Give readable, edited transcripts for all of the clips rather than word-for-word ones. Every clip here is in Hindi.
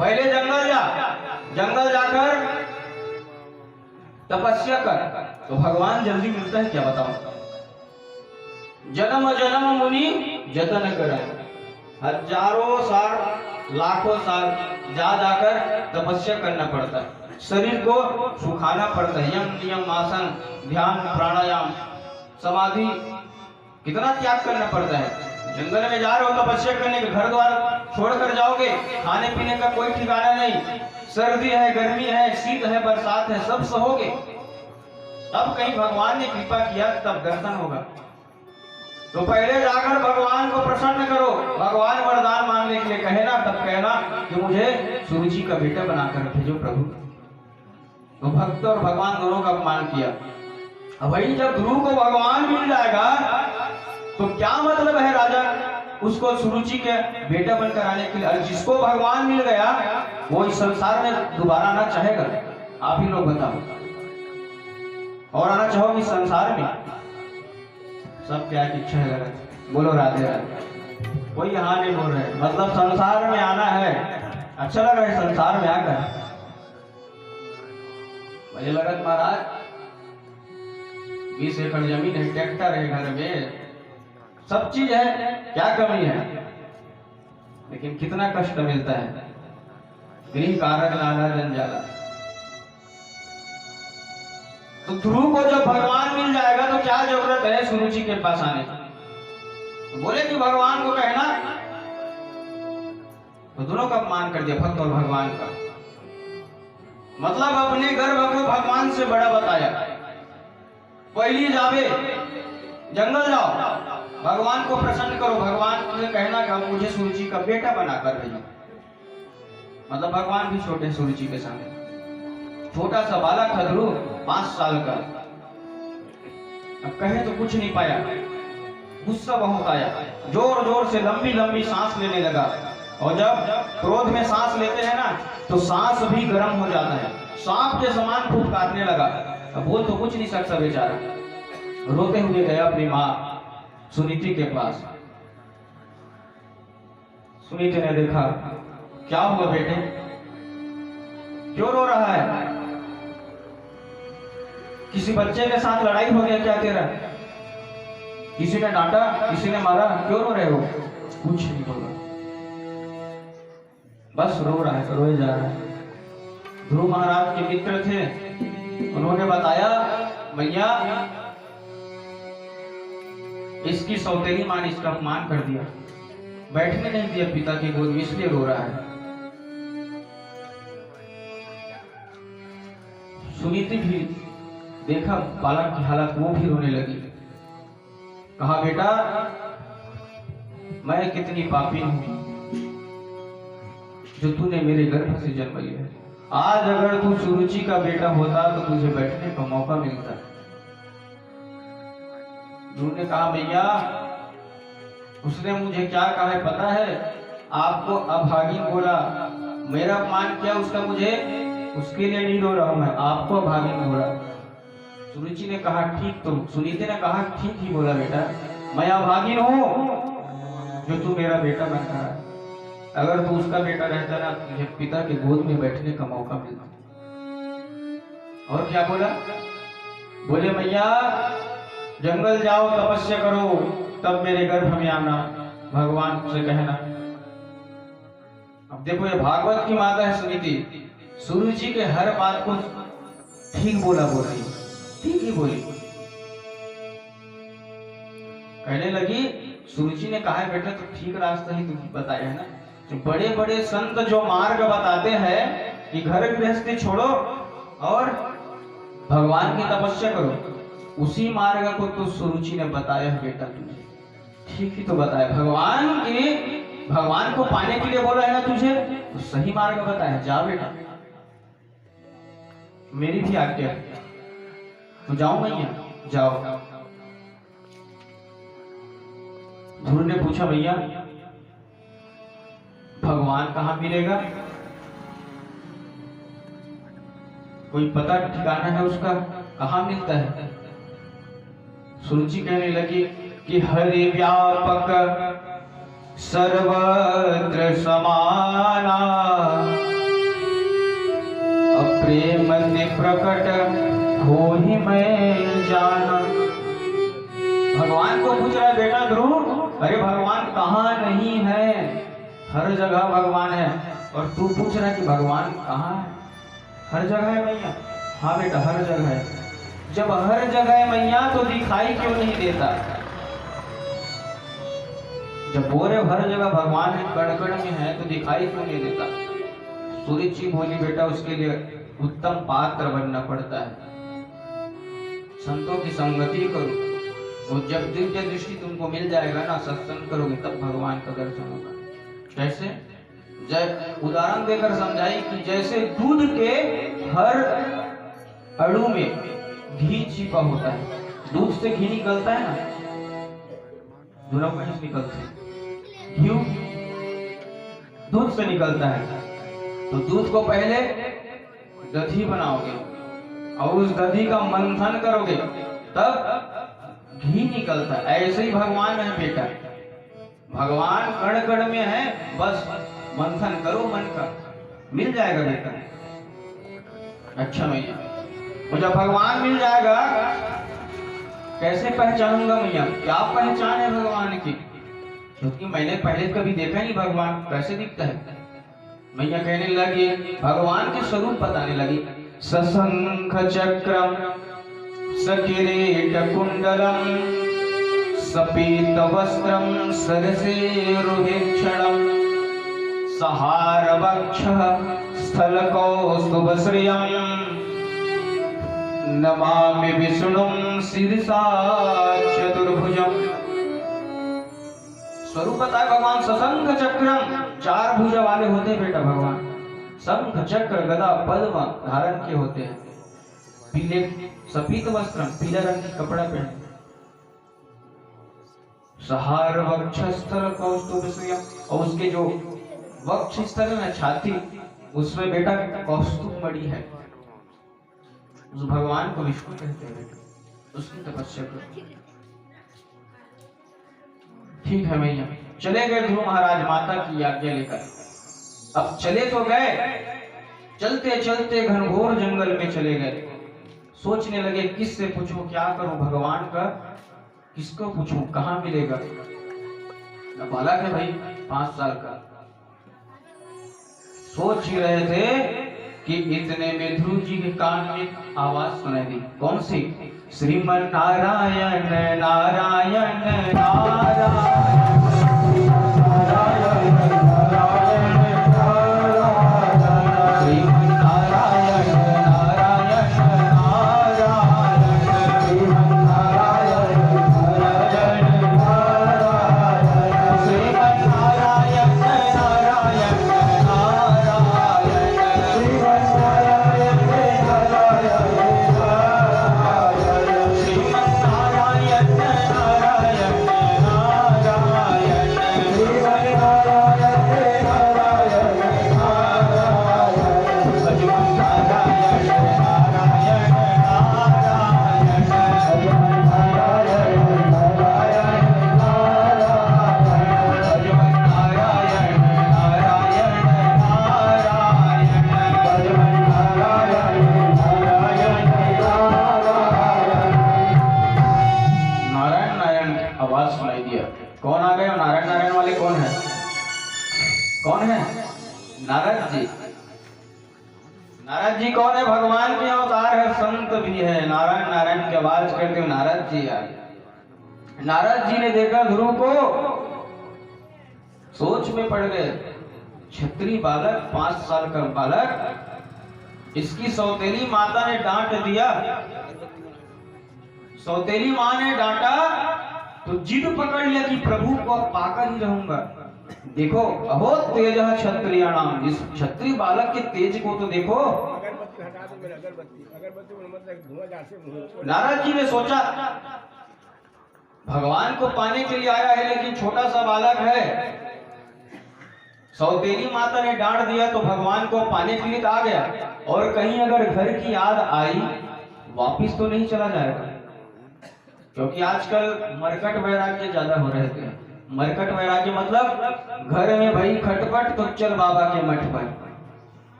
पहले जंगल जा, जंगल जाकर तपस्या कर तो भगवान जल्दी मिलता है क्या बताओ। जन्म जन्म मुनि जतन करे, हजारों साल लाखों साल जा जाकर तपस्या करना पड़ता है, शरीर को सुखाना पड़ता है, यम नियम आसन ध्यान प्राणायाम समाधि कितना त्याग करना पड़ता है। जंगल में जा रहे हो तपस्या करने के, घर द्वार छोड़कर जाओगे, खाने पीने का कोई ठिकाना नहीं, सर्दी है गर्मी है शीत है बरसात है सब सहोगे, तब कहीं भगवान ने कृपा किया तब दर्शन होगा। तो पहले जाकर भगवान को प्रसन्न करो, भगवान वरदान मांगने के लिए कहे ना तब कहना कि मुझे सुरुचि का बेटा बनाकर भेजो प्रभु। तो भक्त और भगवान दोनों का अपमान किया। अब भाई जब ध्रुव को भगवान मिल जाएगा तो क्या मतलब है राजा उसको सुरुचि के बेटा बनकर आने के लिए। और जिसको भगवान मिल गया वो इस संसार में दोबारा आना चाहेगा? आप ही लोग बताओ, और आना चाहोगे इस संसार में? सब क्या इच्छा है गलत, बोलो राधे राधे। कोई यहाँ नहीं बोल रहे, मतलब संसार में आना है, अच्छा लग रहा है संसार में आकर। मुझे लगा महाराज 20 एकड़ जमीन है, ट्रैक्टर है घर में, सब चीज है, क्या कमी है, लेकिन कितना कष्ट मिलता है, गृह कारण लाला जंजाला। तो ध्रुव को जब भगवान मिल जाएगा तो क्या जरूरत है सुरुचि के पास आने की। तो बोले कि भगवान को कहना, तो दोनों का अपमान कर दिया, भक्त और भगवान का। मतलब अपने गर्भ को भगवान से बड़ा बताया। पहली जावे जंगल जाओ, भगवान को प्रसन्न करो, भगवान से कहना कि मुझे सुरुचि का बेटा बनाकर भेजो। मतलब भगवान भी छोटे सुरुचि के सामने, छोटा सा बालक था ध्रुव 5 साल का। अब कहे तो कुछ नहीं पाया, गुस्सा बहुत आया, जोर जोर से लंबी लंबी सांस लेने लगा। और जब क्रोध में सांस लेते हैं ना तो सांस भी गर्म हो जाता है, सांप के समान फुफकारने लगा। अब बोल तो कुछ नहीं सकता बेचारा, रोते हुए गया अपनी माँ सुनीति के पास। सुनीति ने देखा, क्या हुआ बेटे, क्यों रो रहा है? किसी बच्चे के साथ लड़ाई हो गया क्या तेरा? किसी ने डांटा, किसी ने मारा, क्यों रो रहे हो? कुछ नहीं बोला, बस रो रहा है, रोए जा रहा है। ध्रुव महाराज के मित्र थे, उन्होंने बताया भैया इसकी सौतेली मां ने इसका अपमान कर दिया, बैठने नहीं दिया पिता की गोद में, इसलिए रो रहा है। सुनीति भी देखा बालक की हालत, वो भी रोने लगी। कहा बेटा मैं कितनी पापी हूं जो तूने मेरे गर्भ से जन्म लिया। आज अगर तू सुरुचि का बेटा होता तो तुझे बैठने का मौका मिलता। ध्रुव ने कहा भैया उसने मुझे क्या कहा है पता है? आपको अभागिन बोला, मेरा अपमान किया उसका, मुझे उसके लिए नहीं रो रहा हूं मैं, आपको अभागिन बोला। सुरुचि ने कहा ठीक, तो सुनीति ने कहा ठीक ही बोला बेटा, मैं अभागिन हूं जो तू मेरा बेटा बन रहा है। अगर तू उसका बेटा रहता ना तुझे पिता के गोद में बैठने का मौका मिलता। और क्या बोला? बोले भैया जंगल जाओ तपस्या करो तब मेरे गर्भ में आना, भगवान से कहना। अब देखो ये भागवत की माता है सुनीति, सुरुचि के हर बात को ठीक बोल रही, ठीक ही बोली। कहने लगी सुरुचि ने कहा है बेटा तो ठीक रास्ता ही तुम बताया है ना। तो बड़े बड़े संत जो मार्ग बताते हैं कि घर गृहस्थी छोड़ो और भगवान की तपस्या करो, उसी मार्ग को तो सुरुचि ने बताया है बेटा तुझे, ठीक ही तो बताया। भगवान को पाने के लिए बोला है ना तुझे, तो सही मार्ग बताया, जा बेटा मेरी भी आज्ञा है, तो जाओ भैया जाओ। ध्रुव ने पूछा भैया भगवान कहाँ मिलेगा? कोई पता ठिकाना है उसका, कहाँ मिलता है? सुरुचि कहने लगी कि हरि व्यापक सर्वत्र समाना प्रेम ते प्रकट हो ही मैं जाना। भगवान को पूछ रहा है बेटा ध्रुव, अरे भगवान कहाँ नहीं है? हर जगह भगवान है, और तू पूछ रहा है कि भगवान कहाँ है? हर जगह है मैया। हाँ बेटा हर जगह है। जब हर जगह है मैया तो दिखाई क्यों नहीं देता? जब बोल रहे हर जगह भगवान है, कण कण में है, तो दिखाई क्यों नहीं देता? सूर्य जी बोली बेटा उसके लिए उत्तम पात्र बनना पड़ता है, संतों की संगति करो, और जब दिव्य दृष्टि तुमको मिल जाएगा ना, सत्संग करोगे तब भगवान का दर्शन होगा। कैसे? जब उदाहरण देकर समझाई कि जैसे दूध के हर अणु में घी छिपा होता है, दूध से घी निकलता है ना, दोनों कहीं से निकलते हैं, घी दूध से निकलता है। तो दूध को पहले दही बनाओगे और उस दही का मंथन करोगे तब घी निकलता है। ऐसे ही भगवान है बेटा, भगवान कण कण में है, बस मंथन करो मन का, मिल जाएगा बेटा। अच्छा मैया, मुझे भगवान मिल जाएगा, कैसे पहचानूंगा मैया? क्या पहचान है भगवान की? क्योंकि मैंने पहले कभी देखा नहीं भगवान कैसे दिखता है। मैया कहने लगी, भगवान के स्वरूप बताने लगी। सशंख चक्रम सकिरीट कुंडलम सपीत वस्त्रम सरसेरुहेक्षणम सहार वक्षः स्थल कौस्तुभश्रियम् नमामि विष्णुं शिरसा चतुर्भुजम्। स्वरूप बताए भगवान। सशंख चक्रम, चार भुजा वाले होते बेटा भगवान। शंख चक्र गदा पद्म धारण के होते हैं। पीले सफेद वस्त्र, पीले रंग की कपड़ा पहने। सहार वक्षस्थल कौस्तुभश्रियम्, और उसके जो वक्ष स्थल है छाती, उसमें बेटा कौस्तुभ मणि है। उस भगवान को विष्णु कहते हैं, उसकी तपस्या करो। ठीक है मैया। चले गए ध्रुव महाराज माता की आज्ञा लेकर। अब चले तो गए, चलते चलते घनघोर जंगल में चले गए। सोचने लगे किससे पूछूं, क्या करूं, भगवान का किसको पूछूं, कहां मिलेगा? बालक है भाई 5 साल का। सोच ही रहे थे कि इतने में ध्रुव जी के कान में आवाज सुनाई दी। कौन सी? श्रीमन नारायण नारायण नारायण नारद जी। नारद जी कौन है? भगवान के अवतार है, संत भी है। नारायण नारायण की आवाज करते हुए नारद जी आए। नारद जी ने देखा ध्रुव को, सोच में पड़ गए। क्षत्रिय बालक, 5 साल का बालक, इसकी सौतेली माता ने डांट दिया। सौतेली मां ने डांटा तो जिद पकड़ लिया कि प्रभु को पाकर ही रहूंगा। देखो अहो तेज क्षत्रियाणाम, इस क्षत्रिय बालक के तेज को तो देखो। नारद जी ने सोचा भगवान को पाने के लिए आया है, लेकिन छोटा सा बालक है। सौतेली माता ने डांट दिया तो भगवान को पाने के लिए आ गया, और कहीं अगर घर की याद आई वापिस तो नहीं चला जाएगा, क्योंकि आजकल मरकट वैराग्य ज्यादा हो रहे थे। मरकट वैराग्य मतलब घर में भाई खटपट तो चल बाबा के मठ पर।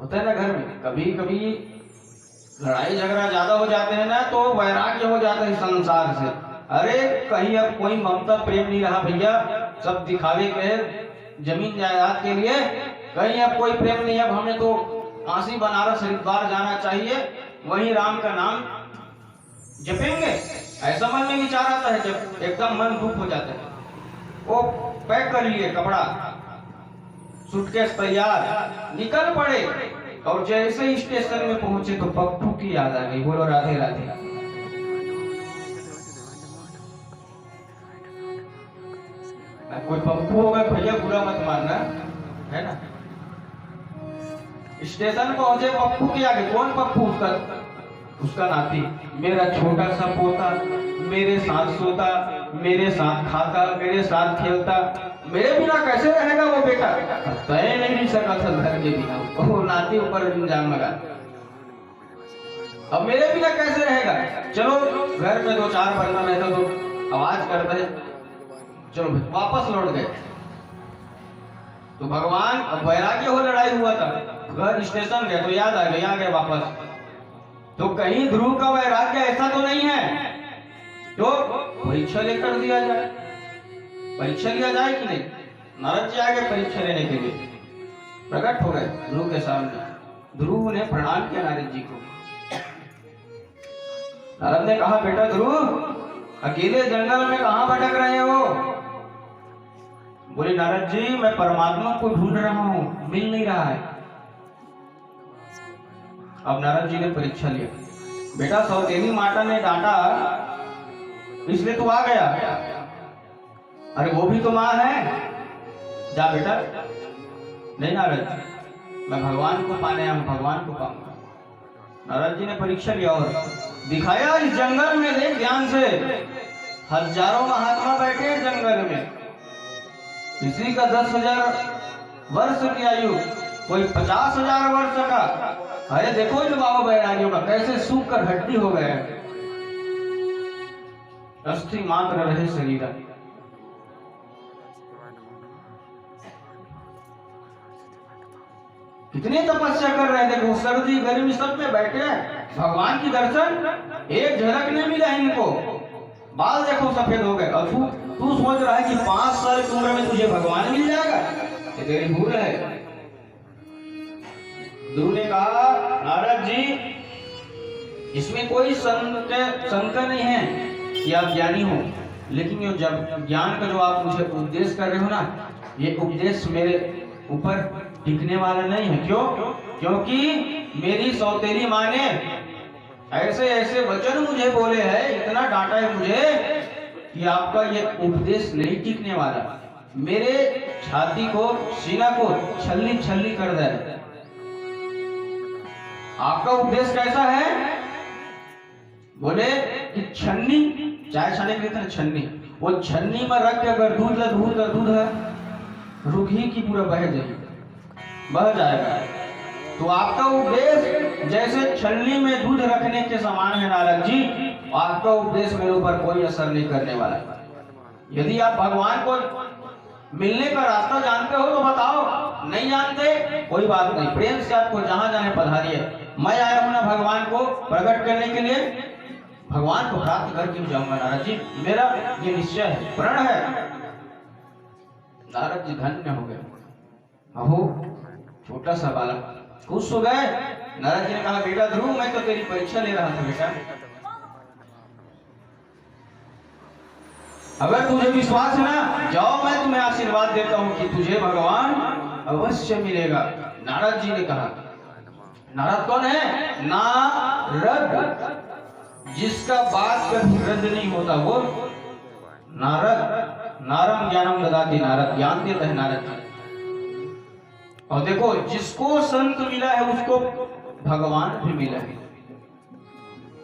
होता है ना घर में, कभी कभी लड़ाई झगड़ा ज्यादा हो जाते हैं ना तो वैराग्य हो जाता है संसार से। अरे कहीं अब कोई ममता प्रेम नहीं रहा भैया, सब दिखावे के जमीन जायदाद के लिए, कहीं अब कोई प्रेम नहीं। अब हमें तो काशी बनारस हरिद्वार जाना चाहिए, वहीं राम का नाम जपेंगे, ऐसा मन में विचार आता है। जब एकदम मन दुख हो जाता है, वो पैक कर लिए कपड़ा, सूटकेस तैयार, निकल पड़े, और जैसे ही स्टेशन में पहुंचे तो पप्पू की याद आ गई। बोलो राधे राधे। कोई पप्पू होगा भैया, बुरा मत मानना, है ना। स्टेशन पहुंचे, पप्पू के आगे, कौन पप्पू? उसका नाती, मेरा छोटा सा पोता, मेरे साथ सोता, मेरे साथ खाता, मेरे साथ खेलता, मेरे बिना कैसे रहेगा वो बेटा? तय नहीं सका था घर के बिना, वो नाती ऊपर इल्जाम लगा, अब मेरे बिना कैसे रहेगा? चलो घर में 2-4 बंदा रहता तो आवाज करता है, चलो वापस लौट गए। तो भगवान, अब वैराग्य हो, लड़ाई हुआ था, घर स्टेशन गए तो याद आ गया वापस। तो कहीं ध्रुव का वैराग्य ऐसा तो नहीं है तो परीक्षा लेकर दिया जाए, परीक्षा लिया जाए कि नहीं? नारद जी आगे परीक्षा लेने के लिए प्रकट हो गए ध्रुव के सामने। ध्रुव ने प्रणाम किया नारद जी को। नारद ने कहा, बेटा ध्रुव, अकेले जंगल में कहां भटक रहे हो? बोले, नारद जी मैं परमात्मा को ढूंढ रहा हूं, मिल नहीं रहा है। अब नारद जी ने परीक्षा लिया, बेटा सौतेली माता ने डांटा इसलिए तू आ गया, अरे वो भी तो मां है, जा बेटा। नहीं नारद जी, मैं भगवान को पाने आया हूं, भगवान को पाऊंगा। नारद जी ने परीक्षा लिया और दिखाया, इस जंगल में देख ध्यान से, हजारों महात्मा बैठे हैं जंगल में, किसी का 10,000 वर्ष की आयु, कोई 50,000 वर्ष का। अरे देखो इन बाबा बैरागियों का कैसे सूख कर हड्डी हो गए, अस्थि मात्र रहे शरीर। कितनी तपस्या कर रहे हैं, देखो सर्दी गर्मी सब में बैठे हैं, भगवान की दर्शन एक झलक नहीं मिला इनको। बाल देखो सफेद हो गए, और तू सोच रहा है कि 5 साल की उम्र में तुझे भगवान मिल जाएगा, ये तेरी भूल है। ध्रुव ने कहा, नारद जी इसमें कोई शंका नहीं है कि आप ज्ञानी हो, लेकिन ये जब ज्ञान का जो आप मुझे उपदेश कर रहे हो ना, ये उपदेश मेरे ऊपर टिकने वाला नहीं है। क्यों? क्योंकि मेरी सौतेली माँ ने ऐसे ऐसे वचन मुझे बोले हैं, इतना डांटा है मुझे कि आपका ये उपदेश नहीं टिकने वाला, मेरे छाती को, सीना को छल्ली छल्ली कर दे। आपका उपदेश कैसा है? बोले कि छन्नी, चाय छाने के लिए छन्नी, वो छन्नी में रख के अगर दूध है रुखी की पूरा बह जाएगा। तो आपका उपदेश जैसे छन्नी में दूध रखने के समान है नारद जी, आपका उपदेश मेरे ऊपर कोई असर नहीं करने वाला। यदि आप भगवान को मिलने का रास्ता जानते हो तो बताओ, नहीं जानते कोई बात नहीं, प्रेम से आपको जहां जाने पधारिए। मैं आया हूं ना भगवान को प्रकट करने के लिए, भगवान को प्राप्त करके जाऊंगा नारद जी, मेरा ये निश्चय है, प्रण है। नारद जी धन्य हो गए। अहो छोटा सा बालक खुश हो गए। नारद जी ने कहा, बेटा ध्रुव, मैं तो तेरी परीक्षा ले रहा था बेटा, अगर तुझे विश्वास है ना, जाओ मैं तुम्हें आशीर्वाद देता हूं कि तुझे भगवान अवश्य मिलेगा। नारद जी ने कहा, नारद कौन है? नारद, जिसका बात कभी रद्द नहीं होता, वो नारद। नारम ज्ञानम ददाति, नारद ज्ञान देता है नारद जी। और देखो, जिसको संत मिला है उसको भगवान भी मिला है,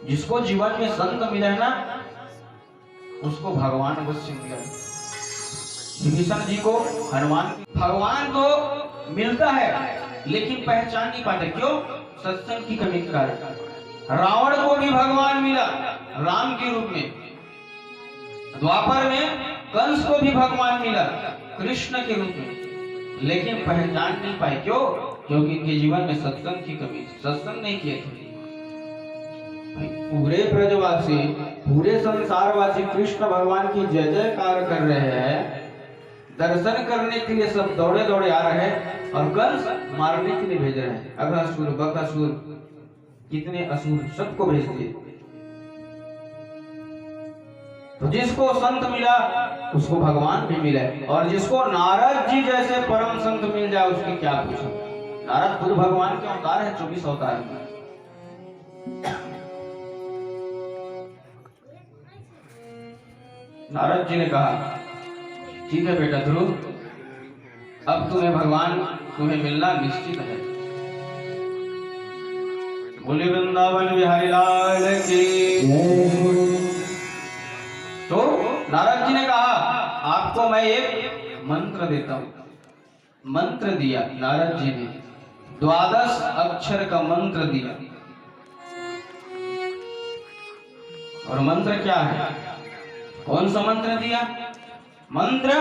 जिसको जीवन में संत मिला है ना उसको भगवान अवश्य मिला है। विभीषण जी को हनुमान, भगवान तो मिलता है लेकिन पहचान नहीं पाते, क्यों? सत्संग की कमी के कारण। रावण को भी भगवान मिला राम के रूप में, द्वापर में कंस को भी भगवान मिला कृष्ण के रूप में, लेकिन पहचान नहीं पाए। क्यों? क्योंकि इनके जीवन में सत्संग की कमी थी, सत्संग नहीं किए थे। पूरे ब्रजवासी, पूरे संसारवासी कृष्ण भगवान की जय जयकार कर रहे हैं, दर्शन करने के लिए सब दौड़े दौड़े आ रहे हैं और कंस मारने के लिए भेज रहे हैं। अघासुर, बकासुर, कितने असुर सबको भेज दिए। तो जिसको संत मिला उसको भगवान भी मिले, और जिसको नारद जी जैसे परम संत मिल जाए उसकी क्या पूछो। नारद खुद भगवान के अवतार है, 24 अवतार में। नारद जी ने कहा, ठीक है बेटा ध्रुव, अब तुम्हें भगवान तुम्हें मिलना निश्चित है। बोले वृंदावन बिहारी लाल की। तो नारद जी ने कहा, आपको मैं एक मंत्र देता हूं। मंत्र दिया नारद जी ने, 12 अक्षर का मंत्र दिया। और मंत्र क्या है? कौन सा मंत्र दिया? मंत्र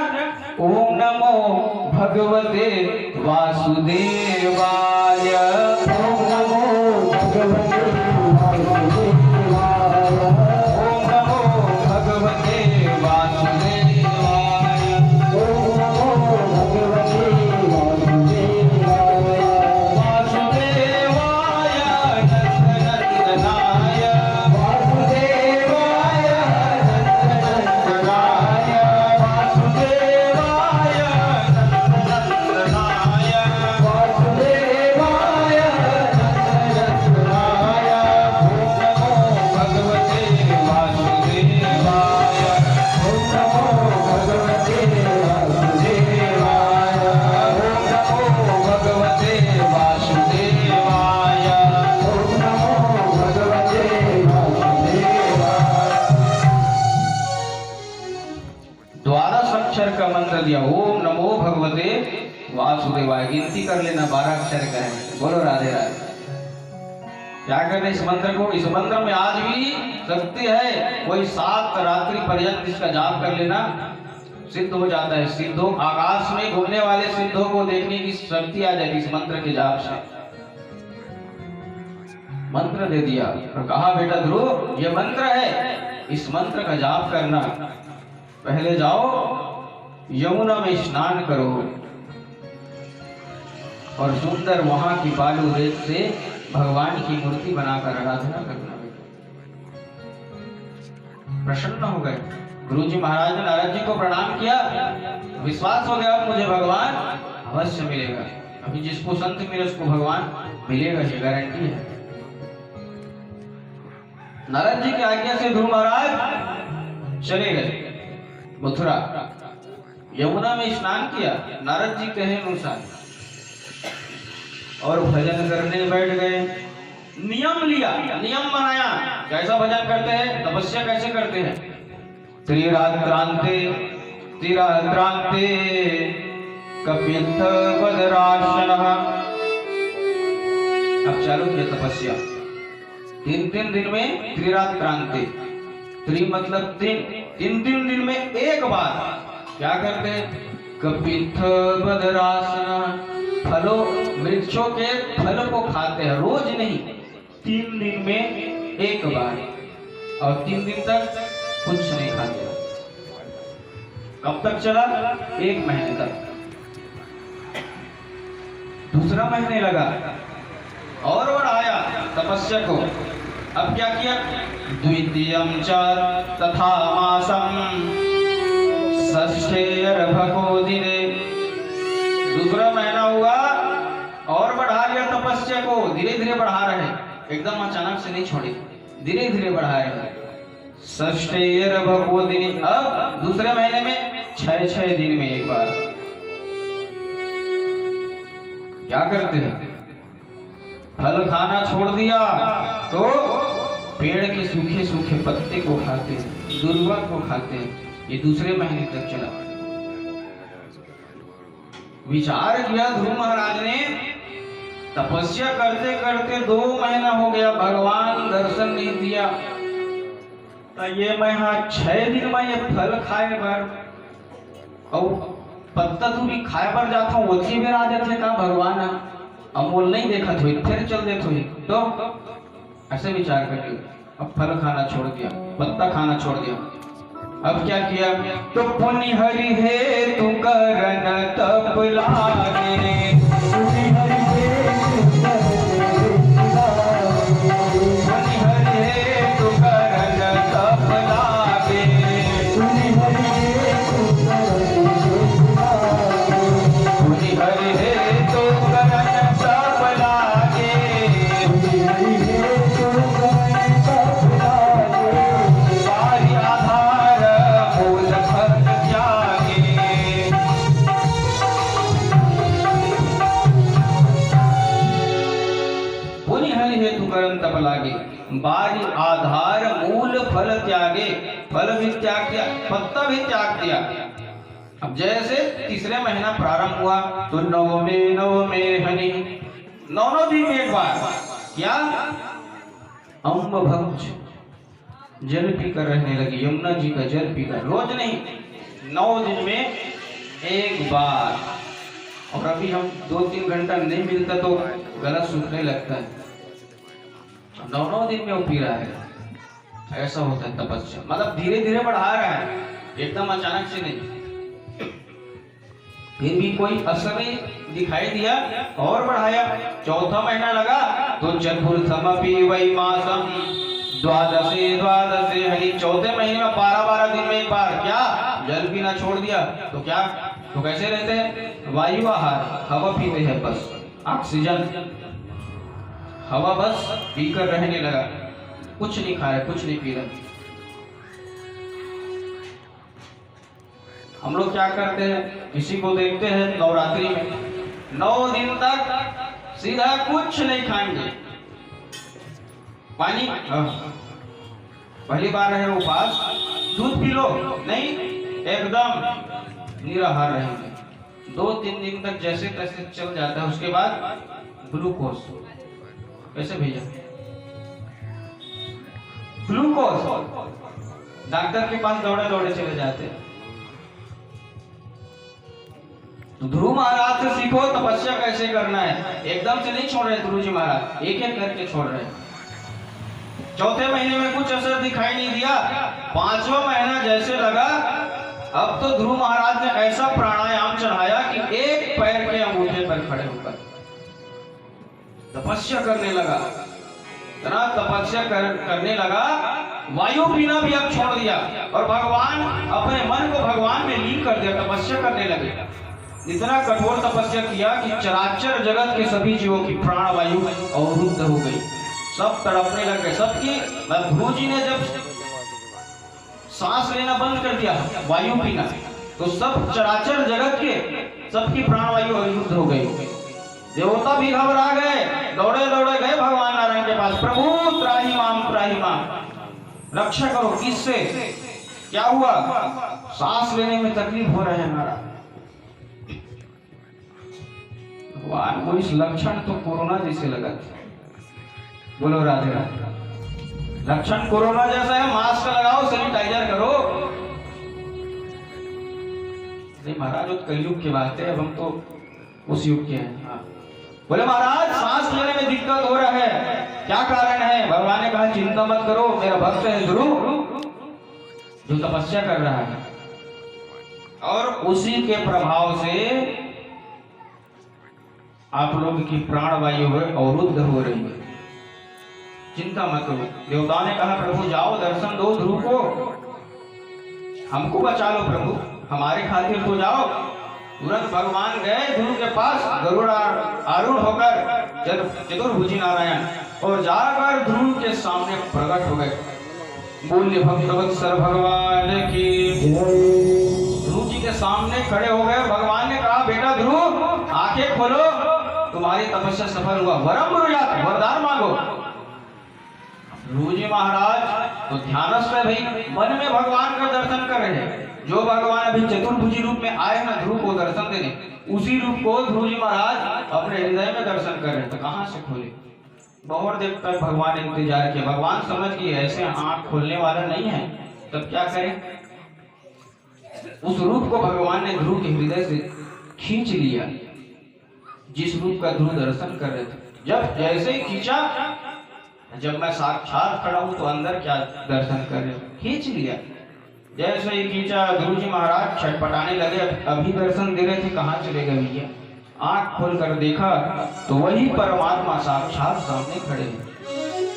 ओम नमो भगवते वासुदेवाय। ओम नमो भगवते वासुदेवाय। ओम नमो भगवते वासुदेवाय। ओम नमो भगवते वासुदेवाय। वासुदेवाय नंदनंदनाय। वासुदेवाय नंदनंदनाय। वासुदेवाय नंदनंदनाय। वासुदेवाय नंदनंदनाय। ओम नमो भगवते वासुदेवाय। ओम नमो भगवते वासुदेवाय। ओम नमो भगवते वासुदेवाय। ओम नमो भगवते वासुदेवाय। 12 अक्षर का मंत्र दिया, ओम नमो भगवते वासुदेवाय। गिनती कर लेना, 12 अक्षर का है। बोलो राधे राधे। क्या करना इस मंत्र को? इस मंत्र में आज भी शक्ति है। कोई 7 रात्रि पर्यंत इसका जाप कर लेना, सिद्ध हो जाता है। सिद्धों, आकाश में घूमने वाले सिद्धों को देखने की शक्ति आ जाएगी इस मंत्र के जाप से। मंत्र दे दिया और कहा, बेटा ध्रुव, ये मंत्र है, इस मंत्र का जाप करना। पहले जाओ यमुना में स्नान करो और सुंदर वहां की बालू रेत से भगवान की मूर्ति बनाकर आराधना करना। प्रसन्न हो गए। गुरुजी महाराज ने नारद जी को प्रणाम किया। विश्वास हो गया, मुझे भगवान अवश्य मिलेगा। अभी जिसको संत मिले उसको भगवान मिलेगा, ये गारंटी है। नारद जी की आज्ञा से ध्रुव महाराज चले गए मथुरा। यमुना में स्नान किया नारद जी कहे अनुसार और भजन करने बैठ गए। नियम लिया, नियम बनाया, कैसा भजन करते हैं, तपस्या कैसे करते हैं। त्रिरात्रांते त्रिरात्रांते कपित्थ बदरासनः। अब चालू किया तपस्या। 3 दिन में त्रिरात्रांते, त्रि मतलब 3 दिन में एक बार क्या करते हैं? कपित्थ बदरासनः। फलों, वृक्षों के फल को खाते हैं, रोज नहीं, 3 दिन में एक बार, और 3 दिन तक कुछ नहीं खाते। कब तक चला? 1 महीने तक। दूसरा महीने लगा और बढ़ाया तपस्या को। अब क्या किया? द्वितीयं च तथा मासं षष्ठेर्भको दिने। दूसरा महीना हुआ और बढ़ा लिया तपस्या को। धीरे धीरे बढ़ा रहे, एकदम अचानक से नहीं छोड़े, धीरे धीरे बढ़ा रहे। षष्ठेर्भको दिने। अब दूसरे महीने में 6 दिन में एक बार क्या करते हैं? फल खाना छोड़ दिया तो पेड़ के सूखे सूखे पत्ते को खाते हैं, दुर्वा को खाते हैं। ये दूसरे महीने तक चला। विचार किया ध्रुव महाराज ने, तपस्या करते करते 2 महीना हो गया, भगवान दर्शन नहीं दिया। तो ये मैं 6 दिन में ये फल खाए बार और पत्ता तू भी खाए पर जाता हूँ उसी में आ जाते का भगवान अमोल नहीं देखा थोड़ी फिर चल दे थोड़ी तो ऐसे विचार कर लियो। अब फल खाना छोड़ दिया, पत्ता खाना छोड़ दिया, अब क्या किया? तो पुनि हरि हे तू करन तप लागे, पुनि हरि हे तू करन तप लागे, पुनि हरि हे तू करन तप लागे, बारी आधार मूल फल त्यागे। पुनि हरि हे तू करन तप लागे, बारी आधार मूल फल त्यागे, फल भी त्याग दिया, पत्ता भी त्याग दिया। अब जैसे तीसरे महीना प्रारंभ हुआ तो नौ में हनी, नौ दिन में एक बार क्या अम्ब भक्ष जल पीकर रहने लगी, यमुना जी का जल पीकर, रोज नहीं 9 दिन में एक बार। और अभी हम 2-3 घंटा नहीं मिलता तो गला सूखने लगता है, 9 दिन में वो पी रहा है। ऐसा होता है तपस्या, मतलब धीरे धीरे बढ़ा रहा है, एकदम अचानक से नहीं। फिर भी कोई असर नहीं दिखाई दिया और बढ़ाया। चौथा महीना लगा तो चतुर्थमपि वै मासम द्वादशे हरि, चौथे महीने में 12 दिन में एक बार क्या जल पीना छोड़ दिया। तो क्या तो कैसे रहते हैं? वायु आहार, हवा पीते हैं बस, ऑक्सीजन हवा बस पीकर रहने लगा, कुछ नहीं खा रहे, कुछ नहीं पी रहे। हम लोग क्या करते हैं, किसी को देखते हैं नवरात्रि में 9 दिन तक सीधा कुछ नहीं खाएंगे, पानी पहली बार है उपवास, दूध पी लो नहीं, एकदम निराहार रहेंगे। 2-3 दिन तक जैसे तैसे चल जाता है, उसके बाद ग्लूकोज कैसे भेजा, ग्लूकोज डॉक्टर के पास दौड़े दौड़े चले जाते हैं। ध्रुव महाराज से सीखो तपस्या कैसे करना है, एकदम से नहीं छोड़ रहे ध्रुव जी महाराज, एक एक करके छोड़ रहे। चौथे महीने में कुछ असर दिखाई नहीं दिया, 5वां महीना जैसे लगा, अब तो ध्रुव महाराज ने ऐसा प्राणायाम चढ़ाया कि एक पैर के अंगूठे पर खड़े होकर तपस्या करने लगा। इतना तपस्या करने लगा, वायु पीना भी अब छोड़ दिया और भगवान अपने मन को भगवान में लीन कर दिया, तपस्या करने लगे। इतना कठोर तपस्या किया कि चराचर जगत के सभी जीवों की प्राण वायु अवरुद्ध हो गई, सब तड़पने लग गए। सबकी ध्रुव जी ने जब सांस लेना बंद कर दिया, वायु पीना, तो सब चराचर जगत के सबकी प्राण वायु अवरुद्ध हो गई। देवता भी घबरा गए, दौड़े दौड़े गए भगवान नारायण के पास, प्रभु त्राहि माम, रक्षा करो। किससे? क्या हुआ? सांस लेने में तकलीफ हो रहा है हमारा। भगवान को इस लक्षण तो कोरोना जैसे लगा था। बोलो राधे राधे। लक्षण कोरोना जैसा है, मास्क लगाओ, सैनिटाइजर करो। नहीं महाराज, वो कलयुग की बात है, अब हम तो उस युग के हैं। हाँ। बोले महाराज सांस लेने में दिक्कत हो रहा है, क्या कारण है? भगवान ने कहा चिंता मत करो, मेरा भक्त है ध्रुव जो तपस्या कर रहा है, और उसी के प्रभाव से आप लोग की प्राण वायु अवरुद्ध हो रही है, चिंता मत करो। देवताओं ने कहा प्रभु जाओ दर्शन दो ध्रुव को, हमको बचा लो प्रभु, हमारे खातिर तो जाओ। तुरंत भगवान गए ध्रुव के पास, गरुड़ आरूढ़ होकर चतुर्भुजी नारायण, और जाकर ध्रुव के सामने प्रकट हो गए। बोलिए भक्तवत्सल भगवान की। ध्रुव जी के सामने खड़े हो गए। भगवान ने कहा बेटा ध्रुव आंखें खोलो, तुम्हारी तपस्या सफल हुआ, वरम ब्रूयात, वरदान मांगो। ध्रुव जी महाराज तो ध्यानस्थ है भाई, मन में भगवान का दर्शन कर रहे हैं। जो भगवान अभी चतुर्भुजी रूप में आए ना ध्रुव को दर्शन देने, उसी रूप को ध्रुव जी महाराज अपने हृदय में दर्शन कर रहे हैं। तो कहां से खोले? बहुत देर तक भगवान ने इंतजार किया। भगवान समझ गए ऐसे आंख खोलने वाला नहीं है, तब क्या करें? उस रूप को भगवान ने ध्रुव के हृदय से खींच लिया, जिस रूप का ध्रुव दर्शन कर रहे थे। जब जैसे ही खींचा, जब मैं साक्षात खड़ा हूं तो अंदर क्या दर्शन कर रहे, खींच लिया। जैसे ही खींचा, ध्रुव जी महाराज छटपटाने लगे, अभी दर्शन दे रहे थे, कहाँ चले गए भैया। आंख खोल कर देखा तो वही परमात्मा साक्षात सामने खड़े हैं।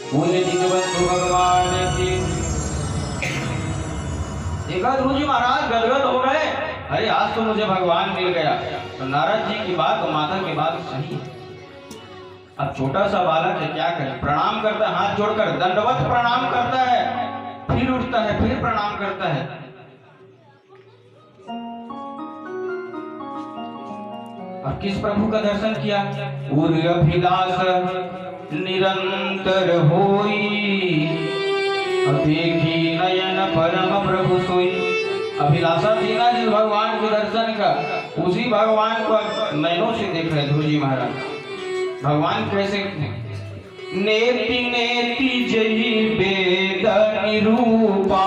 बोले दीनबंधु भगवान की। देखा ध्रुव जी महाराज गदगद हो गए, अरे आज तो मुझे भगवान मिल गया। तो नारद जी की बात और माता की बात सही है। अब छोटा सा बालक है, क्या करे, प्रणाम करता है, हाथ जोड़कर दंडवत प्रणाम करता है, फिर उठता है, फिर प्रणाम करता है। और किस प्रभु का दर्शन किया? उर अभिलाष निरंतर होई, देखी नयन परम प्रभु सोई। अभिलाषा थी ना जिस भगवान के दर्शन का, उसी भगवान को नैनों से देख रहे ध्रुव जी महाराज। भगवान कैसे? नेति नेति जही वेद निरूपा,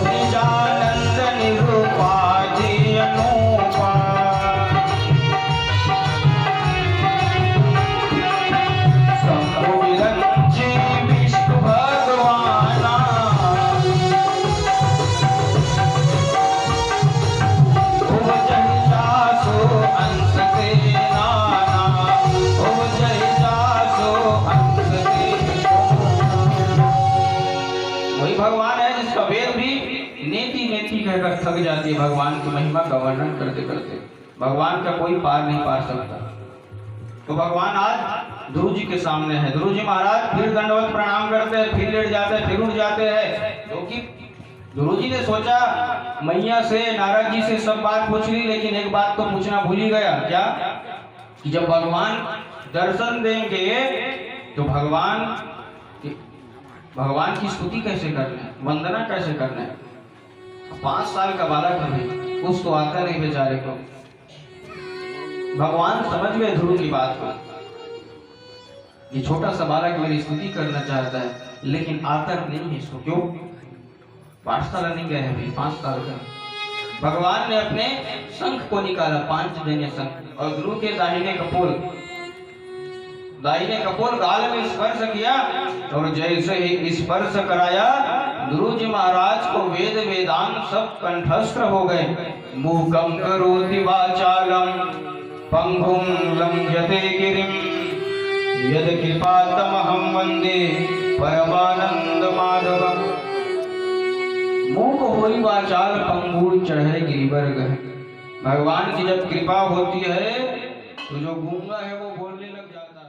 निजानंद निरूपा जी अनूपा। शंभु विरंची विष्णु भगवाना, ओ जय जासो अंश ते नाना, ओ जय जासो अंश ते। वही भगवान है जिसका वेद भी नेति नेति कहकर थक जाती है भगवान की महिमा का वर्णन करते करते। भगवान का कोई पार नहीं पा सकता। तो भगवान आज ध्रुव जी के सामने है। ध्रुव जी महाराज फिर दंडवत प्रणाम करते हैं, फिर लेट जाते हैं, फिर उठ जाते हैं। क्योंकि ध्रुव जी ने सोचा मैया से, नारद जी से सब बात पूछ ली, लेकिन एक बात तो पूछना भूल ही गया। क्या? कि जब भगवान दर्शन देंगे तो भगवान की स्तुति कैसे करना है, वंदना कैसे करना है। 5 साल का बालक है, कुछ तो आता नहीं बेचारे को। भगवान समझ गए ध्रुव की बात को, ये छोटा सा बालक मेरी स्तुति करना चाहता है, लेकिन आता नहीं है इसको। क्यों? पाठशाला नहीं गए हैं, 5 साल का। भगवान ने अपने शंख को निकाला, 5 जन्य शंख, और ध्रुव के दाहिने कपोल गाल में स्पर्श किया, और जैसे ही स्पर्श कराया ध्रुव जी महाराज को वेद वेदांत सब कंठस्थ हो गए। मूकं करोति वाचालं पंगुं लंघयते गिरिं, यत्कृपातमहं वन्दे परमानंद माधवम्। मूक होई वाचाल, पंगु चढ़े गिरिवर गए। भगवान की जब कृपा होती है तो जो गूंगा है वो बोलने लग जाता है।